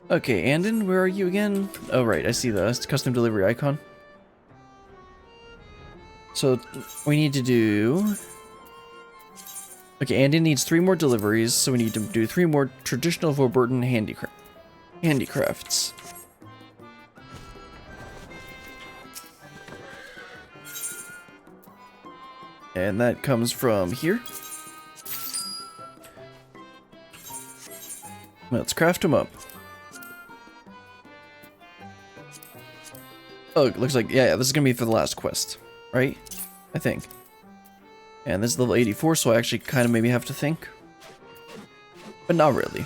Okay, Anden, where are you again? Oh, right, I see the custom delivery icon. So, we need to do... Okay, Anden needs 3 more deliveries, so we need to do 3 more traditional Vorburton handicrafts. And that comes from here. Let's craft them up. Oh, it looks like, yeah, this is gonna be for the last quest, right? I think. And this is level 84, so I actually kind of maybe have to think. But not really.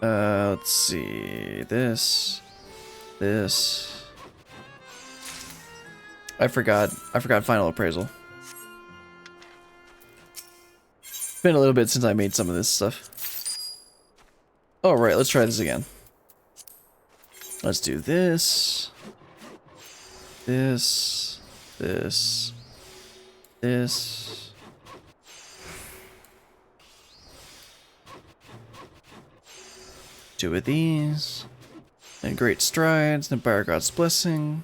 Let's see. This. I forgot final appraisal. It's been a little bit since I made some of this stuff. Alright, let's try this again. Let's do this. This. 2 of these. And great strides, and Empire God's blessing.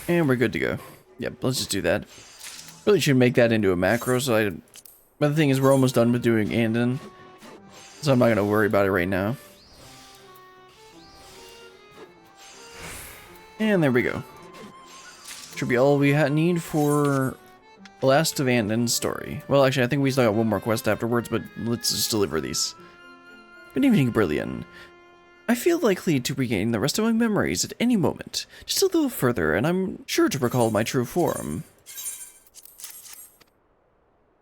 And we're good to go. Yep, let's just do that. Really should make that into a macro, but the thing is, we're almost done with doing Anden. So I'm not gonna worry about it right now. And there we go. Should be all we need for the last of Anden's story. Well, actually, I think we still got one more quest afterwards, but let's just deliver these. Good evening, Brilliant. I feel likely to regain the rest of my memories at any moment. Just a little further, and I'm sure to recall my true form.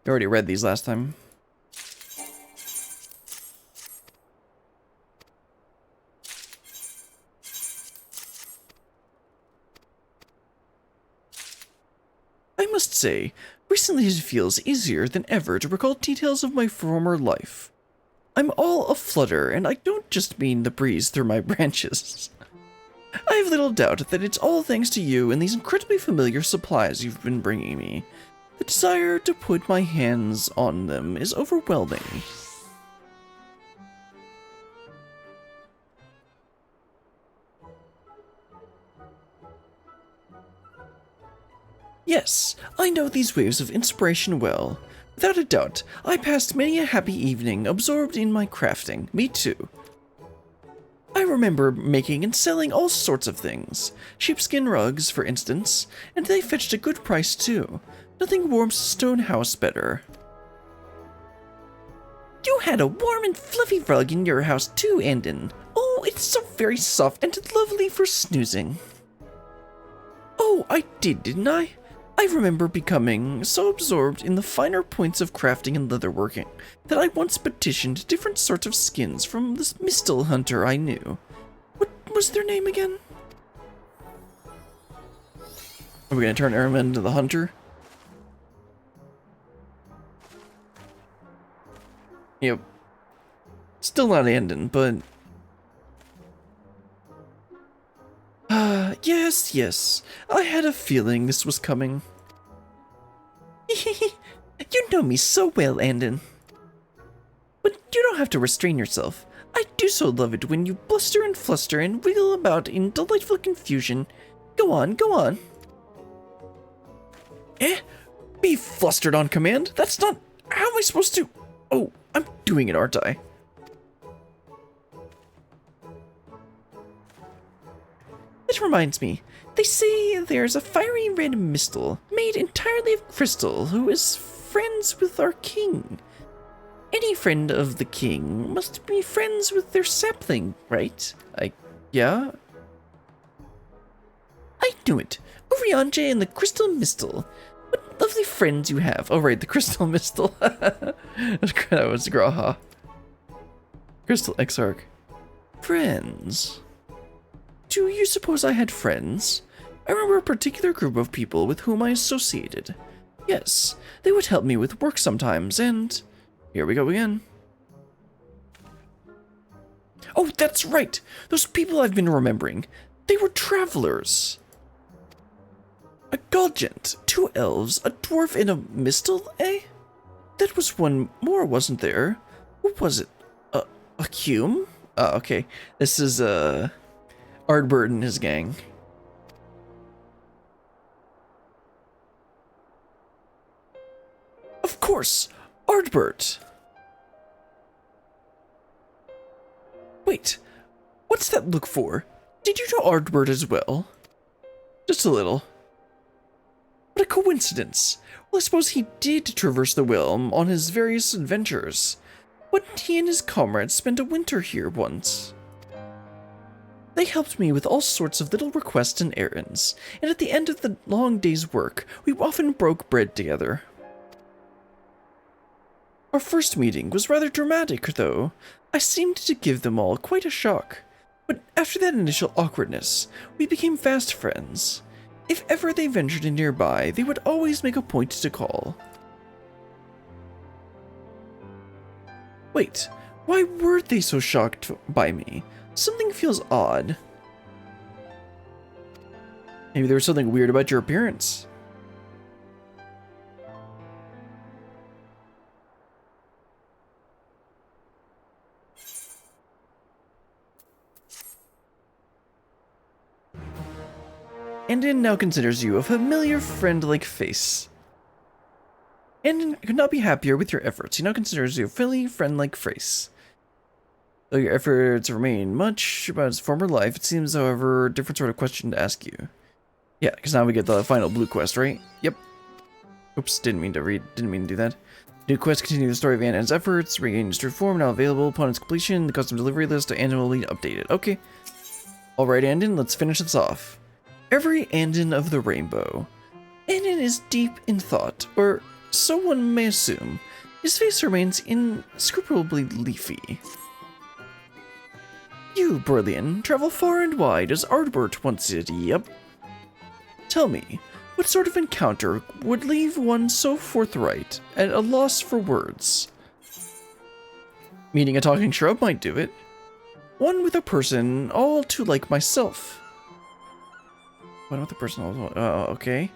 I already read these last time. I must say, recently it feels easier than ever to recall details of my former life. I'm all aflutter, and I don't just mean the breeze through my branches. I have little doubt that it's all thanks to you and these incredibly familiar supplies you've been bringing me. The desire to put my hands on them is overwhelming. Yes, I know these waves of inspiration well. Without a doubt, I passed many a happy evening absorbed in my crafting. Me too. I remember making and selling all sorts of things. Sheepskin rugs, for instance, and they fetched a good price too. Nothing warms a stone house better. You had a warm and fluffy rug in your house too, Anden. Oh, it's so very soft and lovely for snoozing. Oh, I did, didn't I? I remember becoming so absorbed in the finer points of crafting and leatherworking that I once petitioned different sorts of skins from this mistle hunter I knew. What was their name again? Are we gonna turn Erma into the hunter? Yep. Still not Anden, but... yes. I had a feeling this was coming. You know me so well, Anden. But you don't have to restrain yourself. I do so love it when you bluster and fluster and wiggle about in delightful confusion. Go on. Be flustered on command? That's not... How am I supposed to... Oh, I'm doing it, aren't I? It reminds me, they say there's a fiery red mistle made entirely of crystal who is friends with our king. Any friend of the king must be friends with their sapling, right? Yeah? I knew it. Oriange and the crystal mistle. What lovely friends you have. Oh, right, the crystal mistle. That was Graha. Crystal Exarch. Friends. Do you suppose I had friends? I remember a particular group of people with whom I associated. Yes, they would help me with work sometimes, and... Here we go again. Oh, that's right! Those people I've been remembering. They were travelers. A Galgant, 2 elves, a dwarf, and a mistle, eh? That was one more, wasn't there? What was it? A Cume? Oh, okay. This is, Ardbert and his gang. Of course! Ardbert! Wait, what's that look for? Did you know Ardbert as well? Just a little. What a coincidence. Well, I suppose he did traverse the realm on his various adventures. But he and his comrades spent a winter here once. They helped me with all sorts of little requests and errands, and at the end of the long day's work, we often broke bread together. Our first meeting was rather dramatic, though. I seemed to give them all quite a shock. But after that initial awkwardness, we became fast friends. If ever they ventured in nearby, they would always make a point to call. Wait, why were they so shocked by me? Something feels odd. Maybe there was something weird about your appearance. Anden now considers you a familiar friend-like face. Anden could not be happier with your efforts. He now considers you a familiar friend-like face. Though your efforts remain much about his former life, it seems, however, a different sort of question to ask you. Yeah, because now we get the final blue quest, right? Yep. Oops, didn't mean to do that. New quest continue the story of Anden's efforts, regain his true form, now available upon its completion. The custom delivery list to Anden will be updated. Okay. Alright, Anden, let's finish this off. Every Anden of the rainbow. Anden is deep in thought, or so one may assume. His face remains inscrutably leafy. You, Brilliant, travel far and wide as Ardbert once did, yep. Tell me, what sort of encounter would leave one so forthright at a loss for words? Meeting a talking shrub might do it. One with a person all too like myself. One with a person okay.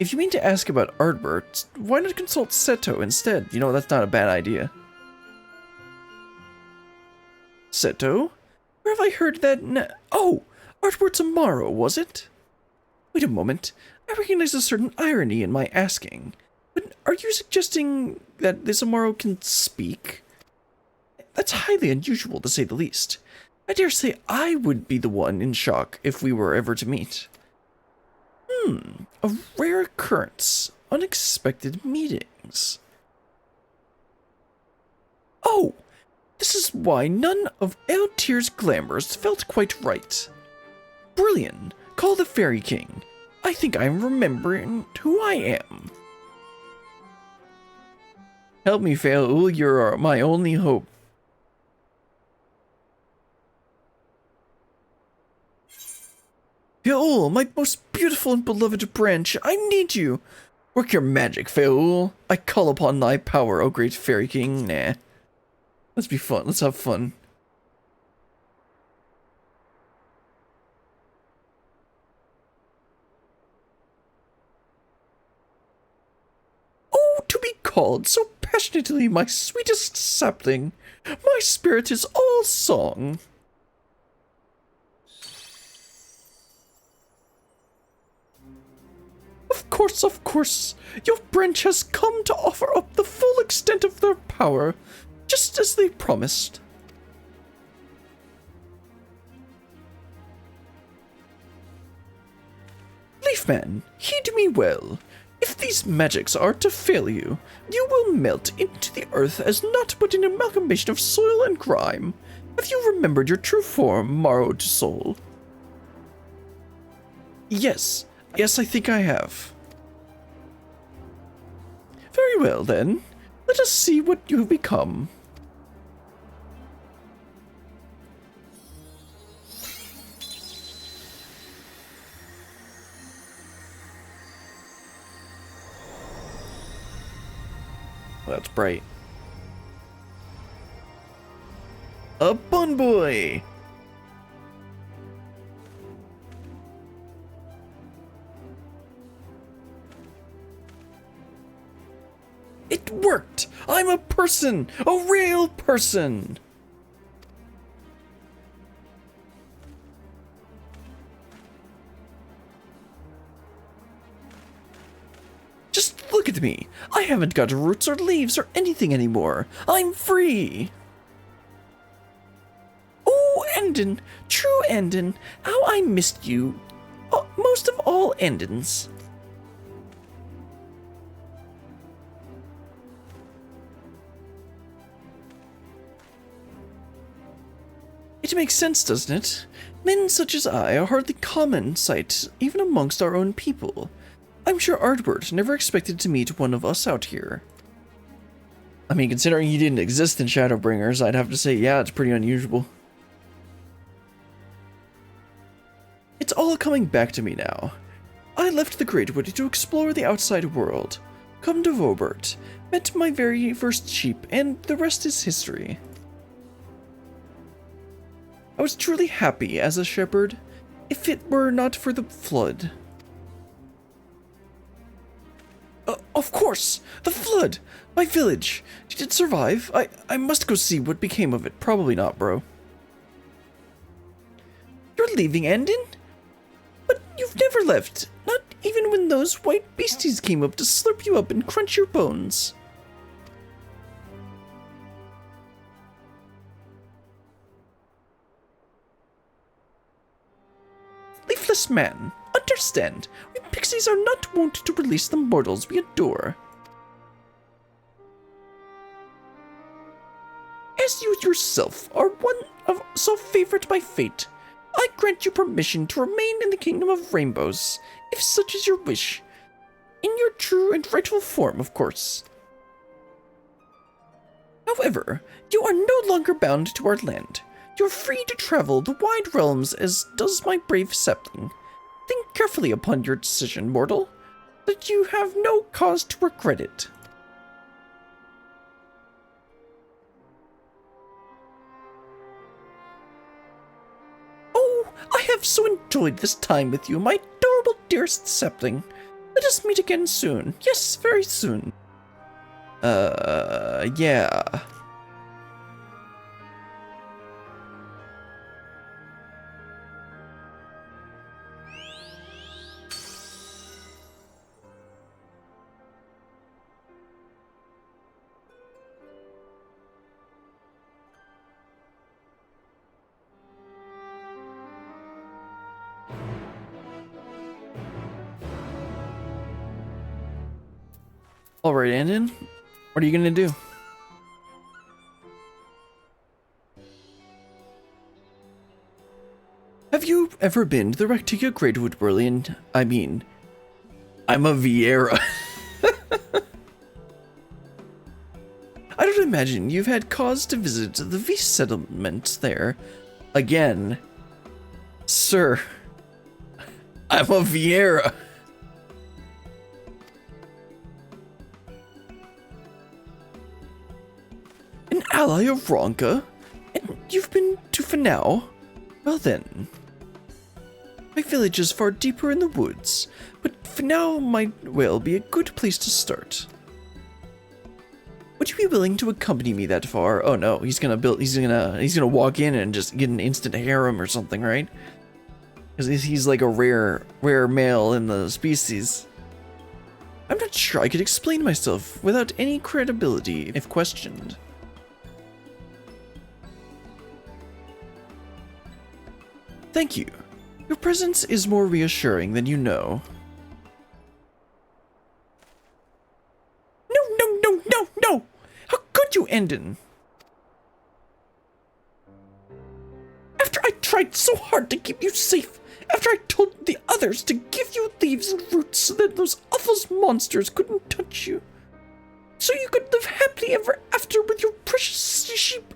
If you mean to ask about Ardbert, why not consult Seto instead? You know, that's not a bad idea. Seto? Where have I heard that oh! Ardbert's Amaro, was it? Wait a moment. I recognize a certain irony in my asking. But are you suggesting that this Amaro can speak? That's highly unusual, to say the least. I dare say I would be the one in shock if we were ever to meet. A rare occurrence. Unexpected meetings. Oh! This is why none of Eltyr's glamours felt quite right. Brilliant. Call the Fairy King. I think I'm remembering who I am. Help me, Fail. You're my only hope. Fail, my most beautiful and beloved branch, I need you. Work your magic, Fail. I call upon thy power, O great Fairy King. Nah. Let's be fun. Let's have fun. Oh, to be called so passionately my sweetest sapling. My spirit is all song. Of course, your branch has come to offer up the full extent of their power, just as they promised. Leafman, heed me well. If these magics are to fail you, you will melt into the earth as naught but an amalgamation of soil and grime. Have you remembered your true form, Marrowed Soul? Yes, I think I have. Very well, then. Let us see what you have become. Well, that's bright. A bun boy! It worked! I'm a person! A real person! Look at me. I haven't got roots or leaves or anything anymore. I'm free. Oh, Anden. True Anden. How I missed you. Oh, most of all Andens. It makes sense, doesn't it? Men such as I are hardly common sight, even amongst our own people. I'm sure Ardward never expected to meet one of us out here. I mean, considering he didn't exist in Shadowbringers, I'd have to say, yeah, it's pretty unusual. It's all coming back to me now. I left the Greatwood to explore the outside world, come to Vobert, met my very first sheep, and the rest is history. I was truly happy as a shepherd, if it were not for the flood. Of course! The flood! My village! Did it survive? I must go see what became of it. Probably not, bro. You're leaving, Anden? But you've never left. Not even when those white beasties came up to slurp you up and crunch your bones. Leafless man, understand, we pixies are not wont to release the mortals we adore. As you yourself are one of so favored by fate, I grant you permission to remain in the Kingdom of Rainbows, if such is your wish. In your true and rightful form, of course. However, you are no longer bound to our land. You're free to travel the wide realms as does my brave sapling. Think carefully upon your decision, mortal, that you have no cause to regret it. Oh, I have so enjoyed this time with you, my adorable dearest sapling. Let us meet again soon. Yes, very soon. Yeah. Alright, Anden, what are you gonna do? Have you ever been to the Rectiga Greatwood Berlin? I mean, I'm a Vieira. I don't imagine you've had cause to visit the V settlement there. Again. Sir, I'm a Vieira. An ally of Ronka? And you've been to Fanau? Well then. My village is far deeper in the woods, but Fanau might well be a good place to start. Would you be willing to accompany me that far? Oh no, he's gonna walk in and just get an instant harem or something, right? Because he's like a rare male in the species. I'm not sure I could explain myself without any credibility if questioned. Thank you. Your presence is more reassuring than you know. No! How could you, Anden? After I tried so hard to keep you safe, after I told the others to give you leaves and roots so that those awful monsters couldn't touch you, so you could live happily ever after with your precious sheep.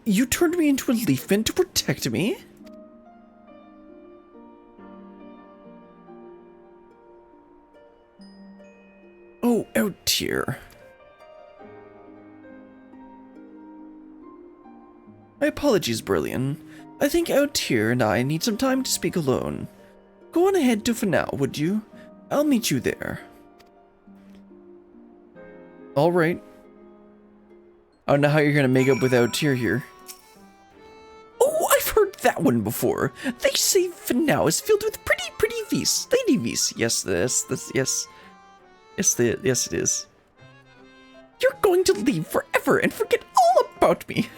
You turned me into a leafman to protect me? Oh, out here. My apologies, Brillian. I think out here and I need some time to speak alone. Go on ahead to Fanau, would you? I'll meet you there. Alright. I don't know how you're gonna make up without Tyr here. Oh, I've heard that one before. They say for now is filled with pretty V's. Lady V's. Yes, yes. Yes, it is. You're going to leave forever and forget all about me.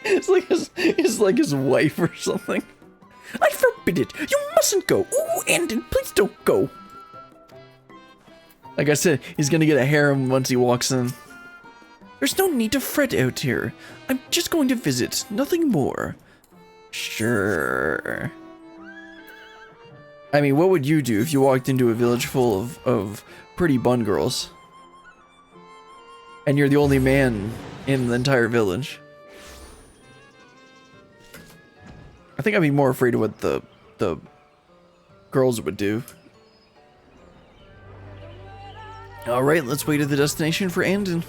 It's like his wife or something. I forbid it. You mustn't go. Ooh, Anden, please don't go. Like I said, he's gonna get a harem once he walks in. There's no need to fret out here. I'm just going to visit, nothing more. Sure. I mean, what would you do if you walked into a village full of pretty bun girls? And you're the only man in the entire village? I think I'd be more afraid of what the girls would do. Alright, let's wait at the destination for Anden.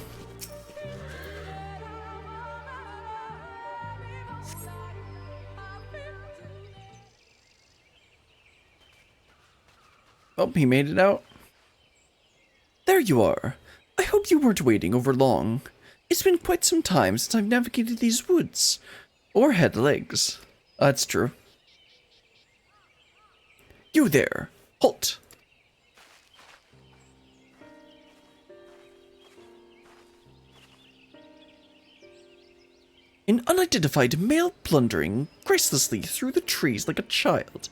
Oh, he made it out. There you are. I hope you weren't waiting over long. It's been quite some time since I've navigated these woods. Or had legs. That's true. You there. Halt. An unidentified male blundering gracelessly through the trees like a child.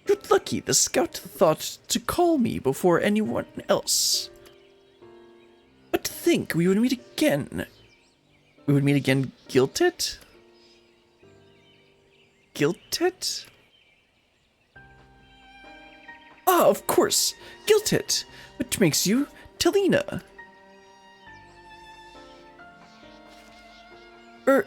You're lucky the scout thought to call me before anyone else. But to think we would meet again. We would meet again guilted? Guilted? Ah, of course, guilted, which makes you Talina.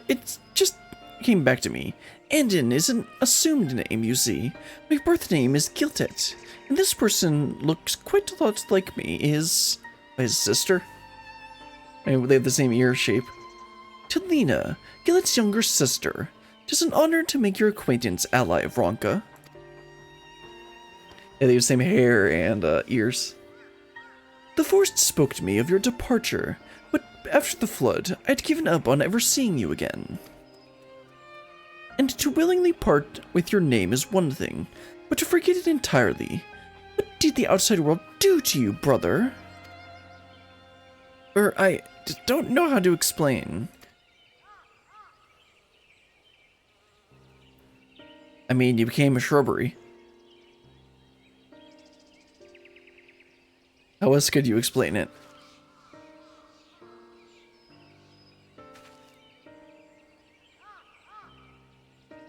It just came back to me. Anden is an assumed name, you see. My birth name is Giltet, and this person looks quite a lot like me. His sister? They have the same ear shape. Talina, Gillet's younger sister. 'Tis an honor to make your acquaintance, ally of Ronka. Yeah, they have the same hair and ears. The forest spoke to me of your departure, but after the flood, I'd given up on ever seeing you again. And to willingly part with your name is one thing, but to forget it entirely. What did the outside world do to you, brother? I don't know how to explain. I mean, you became a shrubbery. How else could you explain it?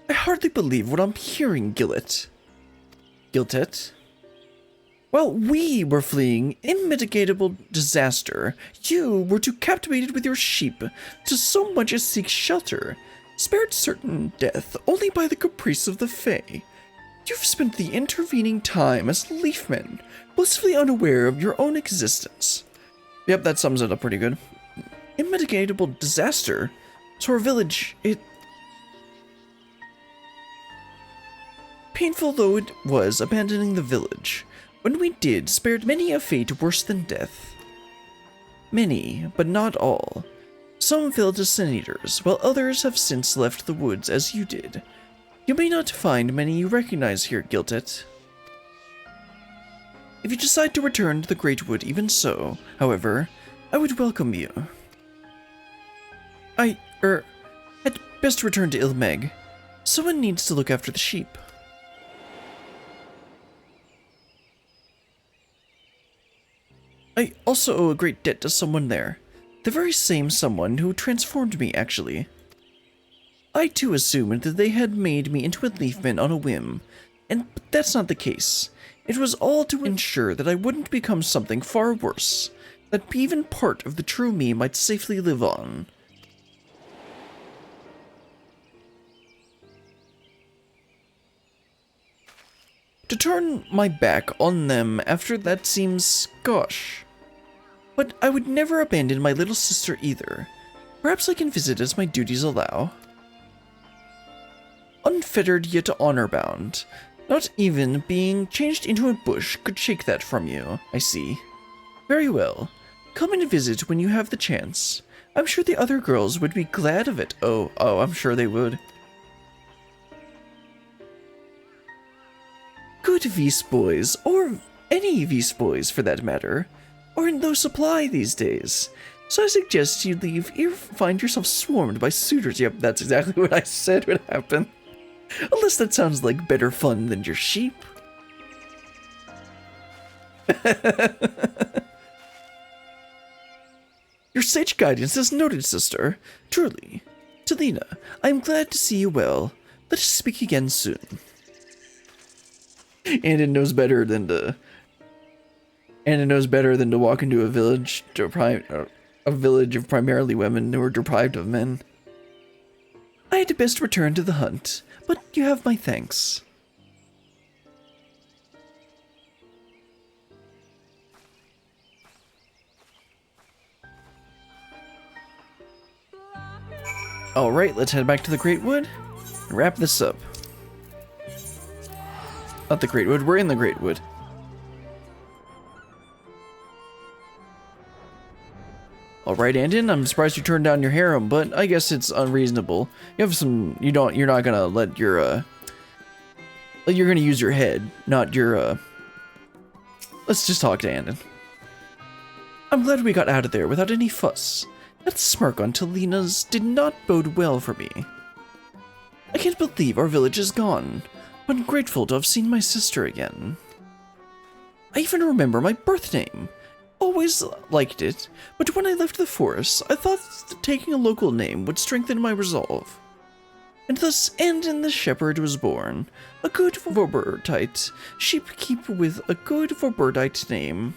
I hardly believe what I'm hearing, Gillet. Giltet? While we were fleeing unmitigatable disaster, you were too captivated with your sheep to so much as seek shelter, spared certain death only by the caprice of the Fae. You've spent the intervening time as leafmen, blissfully unaware of your own existence. Yep, that sums it up pretty good. Unmitigatable disaster? So our village, painful though it was abandoning the village, when we did, spared many a fate worse than death. Many, but not all. Some fell to sin-eaters, while others have since left the woods as you did. You may not find many you recognize here, Giltet. If you decide to return to the Great Wood even so, however, I would welcome you. I'd best return to Ilmeg. Someone needs to look after the sheep. I also owe a great debt to someone there. The very same someone who transformed me, actually. I too assumed that they had made me into a leafman on a whim, but that's not the case. It was all to ensure that I wouldn't become something far worse, that even part of the true me might safely live on. To turn my back on them after that seems, gosh. But I would never abandon my little sister either. Perhaps I can visit as my duties allow. Unfettered yet honor-bound. Not even being changed into a bush could shake that from you, I see. Very well. Come and visit when you have the chance. I'm sure the other girls would be glad of it. Oh, I'm sure they would. good Beast Boys, or any Beast Boys for that matter, are in low supply these days. So I suggest you leave or find yourself swarmed by suitors. Yep, that's exactly what I said would happen. Unless that sounds like better fun than your sheep. Your sage guidance is noted, sister. Truly. Talina, I am glad to see you well. Let us speak again soon. Anden knows better than to walk into a village of primarily women who are deprived of men. I had best return to the hunt, but you have my thanks. Alright, let's head back to the Great Wood and wrap this up. Not the Great Wood, we're in the Great Wood. Alright, Anden, I'm surprised you turned down your harem, but I guess it's unreasonable. You have some, you're not gonna let your, you're gonna use your head, not your, let's just talk to Anden. I'm glad we got out of there without any fuss. That smirk on Talina's did not bode well for me. I can't believe our village is gone, but I'm grateful to have seen my sister again. I even remember my birth name. Always liked it, but when I left the forest, I thought that taking a local name would strengthen my resolve. And thus Anden the Shepherd was born, a good Vorbertite sheepkeep with a good Vorbertite name.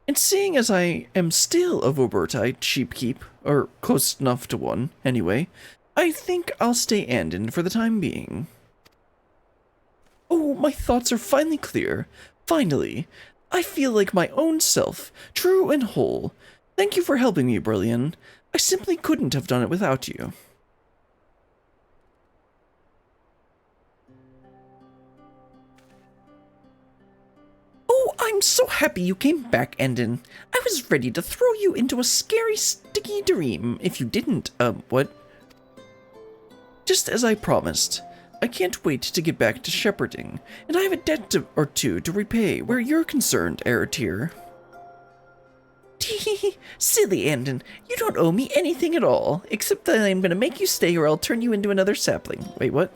And seeing as I am still a Vorbertite sheepkeep, or close enough to one, anyway, I think I'll stay Anden for the time being. Oh, my thoughts are finally clear. Finally. I feel like my own self, true and whole. Thank you for helping me, Brillian. I simply couldn't have done it without you. Oh, I'm so happy you came back, Anden. I was ready to throw you into a scary, sticky dream if you didn't, what? Just as I promised. I can't wait to get back to shepherding, and I have a debt or two to repay where you're concerned, Eritier. Tee, silly Anden, you don't owe me anything at all, except that I'm gonna make you stay or I'll turn you into another sapling. Wait, what?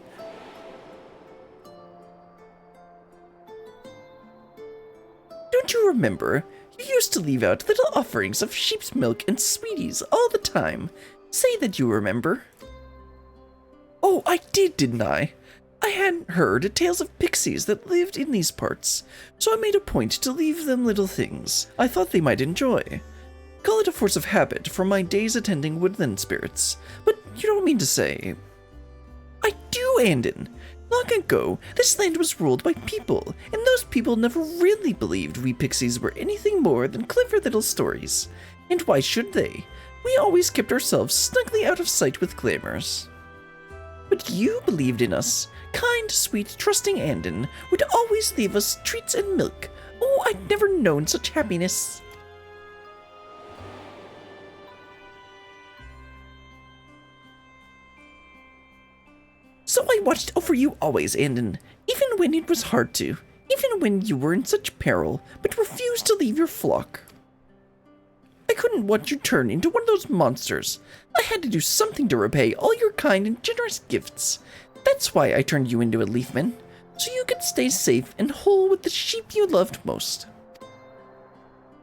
Don't you remember? You used to leave out little offerings of sheep's milk and sweeties all the time. Say that you remember. Oh, I did, didn't I? I hadn't heard tales of pixies that lived in these parts, so I made a point to leave them little things I thought they might enjoy. Call it a force of habit from my days attending woodland spirits, but you don't mean to say... I do, Anden. Long ago, this land was ruled by people, and those people never really believed we pixies were anything more than clever little stories. And why should they? We always kept ourselves snugly out of sight with glamours. But you believed in us. Kind, sweet, trusting Anden would always leave us treats and milk. Oh, I'd never known such happiness. So I watched over you always, Anden, even when it was hard to, even when you were in such peril, but refused to leave your flock. I couldn't watch you turn into one of those monsters. I had to do something to repay all your kind and generous gifts. That's why I turned you into a leafman, so you could stay safe and whole with the sheep you loved most.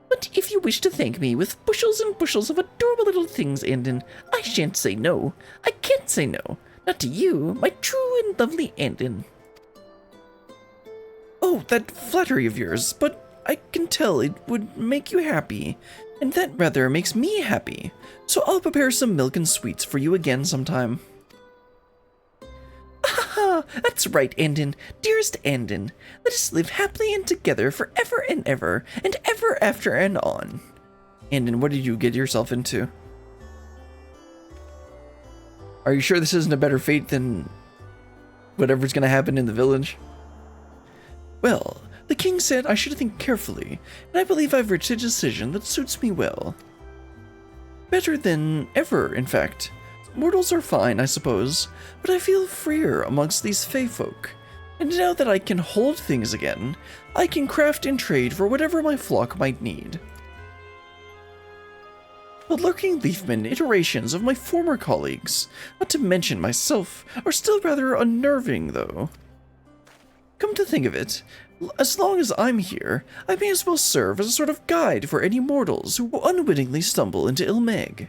But if you wish to thank me with bushels and bushels of adorable little things, Anden, I shan't say no. I can't say no. Not to you, my true and lovely Anden. Oh, that flattery of yours, but I can tell it would make you happy. And that rather makes me happy, so I'll prepare some milk and sweets for you again sometime. Ah, that's right, Anden, dearest Anden. Let us live happily and together forever and ever after and on. Anden, what did you get yourself into? Are you sure this isn't a better fate than whatever's gonna happen in the village? Well, the king said I should think carefully, and I believe I've reached a decision that suits me well. Better than ever, in fact. Mortals are fine, I suppose, but I feel freer amongst these fey folk, And now that I can hold things again, I can craft and trade for whatever my flock might need. The lurking leafmen iterations of my former colleagues, not to mention myself, are still rather unnerving though. Come to think of it, as long as I'm here, I may as well serve as a sort of guide for any mortals who unwittingly stumble into Ilmeg.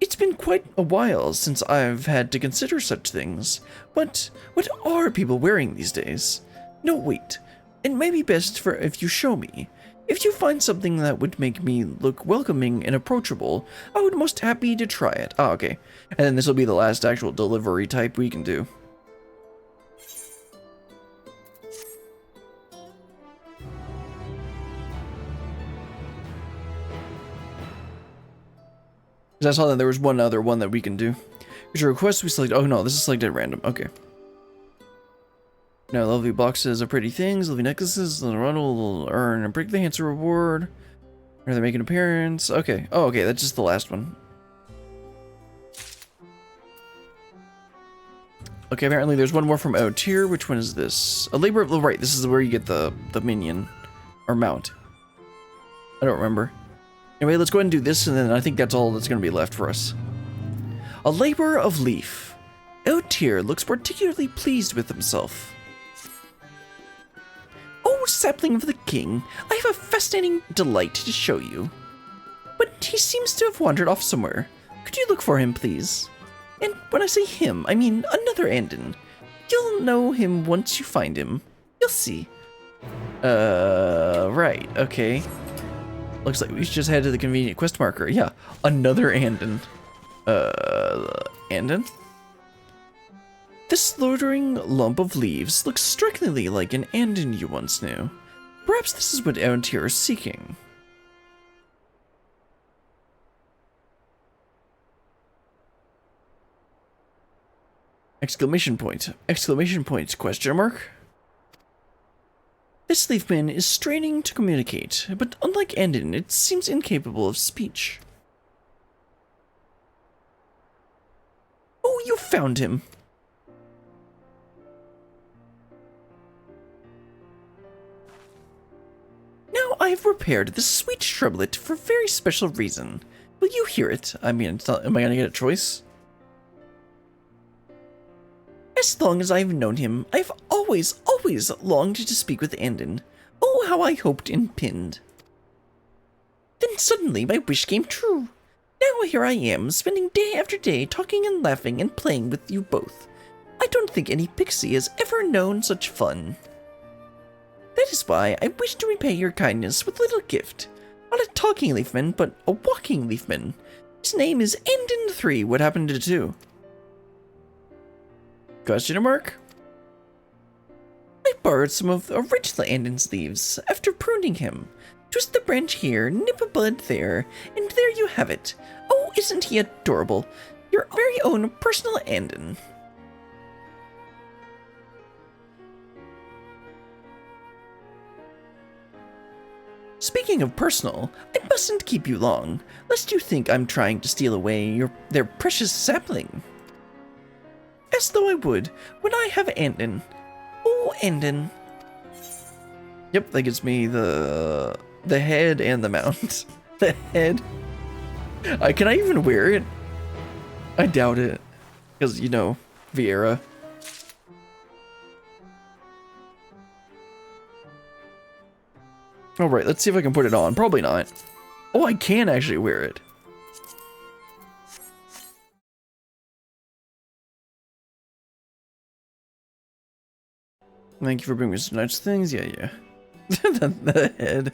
It's been quite a while since I've had to consider such things, but what are people wearing these days? No, wait, it may be best for if you show me. If you find something that would make me look welcoming and approachable, I would most happy to try it. Ah, okay. And then this will be the last actual delivery type we can do. Because I saw that there was one other one that we can do. Which request we select. Oh no, this is selected at random. Okay. Now, lovely boxes of pretty things, lovely necklaces, little run will earn a prickly handsome reward. Are they making an appearance? Okay. Oh, okay, that's just the last one. Okay, apparently there's one more from out here. Which one is this? A labor of... Right, this is where you get the minion. Or mount. I don't remember. Anyway, let's go ahead and do this, and then I think that's all that's going to be left for us. A labor of leaf. Out here looks particularly pleased with himself. Oh, sapling of the king, I have a fascinating delight to show you. But he seems to have wandered off somewhere. Could you look for him, please? And when I say him, I mean another Anden. You'll know him once you find him. You'll see. Right, okay. Looks like we just head to the convenient quest marker. Yeah, another Anden. Anden? This loitering lump of leaves looks strikingly like an Anden you once knew. Perhaps this is what out here is seeking. Exclamation point. Exclamation point, question mark? This leafman is straining to communicate, but unlike Anden, it seems incapable of speech. Oh, you found him! Now I've prepared this sweet shrublet for a very special reason. Will you hear it? I mean, it's not, am I gonna get a choice? As long as I've known him, I've always longed to speak with Anden. Oh, how I hoped and pinned. Then suddenly my wish came true. Now here I am, spending day after day talking and laughing and playing with you both. I don't think any pixie has ever known such fun. That is why I wish to repay your kindness with a little gift. Not a talking leafman, but a walking leafman. His name is Anden 3. What happened to 2? Question mark? I borrowed some of the original Anden's leaves after pruning him. Twist the branch here, nip a bud there, and there you have it. Oh, isn't he adorable? Your very own personal Anden. Speaking of personal, I mustn't keep you long, lest you think I'm trying to steal away their precious sapling. As though I would, when I have Anden. Oh, Anden. Yep, that gives me the head and the mount. The head. Can I even wear it? I doubt it. Because, you know, Vieira. Alright, let's see if I can put it on. Probably not. Oh, I can actually wear it. Thank you for bringing me such nice things. Yeah. The head.